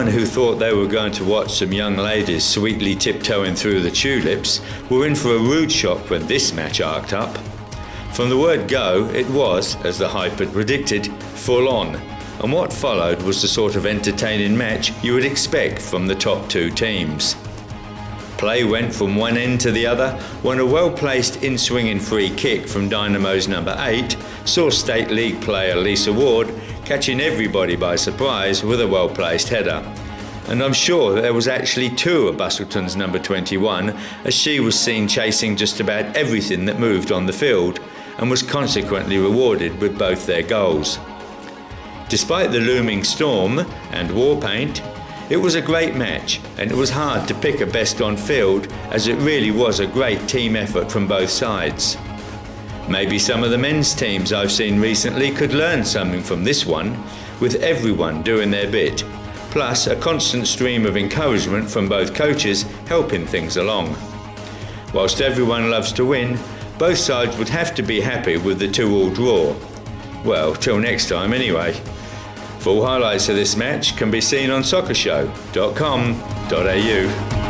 anyone who thought they were going to watch some young ladies sweetly tiptoeing through the tulips were in for a rude shock when this match arced up. From the word go, it was, as the hype had predicted, full on, and what followed was the sort of entertaining match you would expect from the top two teams. Play went from one end to the other when a well-placed in-swinging free kick from Dynamo's number 8 saw State League player Lisa Ward catching everybody by surprise with a well-placed header. And I'm sure that there was actually two of Busselton's number 21, as she was seen chasing just about everything that moved on the field and was consequently rewarded with both their goals. Despite the looming storm and war paint, it was a great match, and it was hard to pick a best on field, as it really was a great team effort from both sides. Maybe some of the men's teams I've seen recently could learn something from this one, with everyone doing their bit, plus a constant stream of encouragement from both coaches helping things along. Whilst everyone loves to win, both sides would have to be happy with the 2-2 draw. Well, till next time anyway. Full highlights of this match can be seen on soccershow.com.au.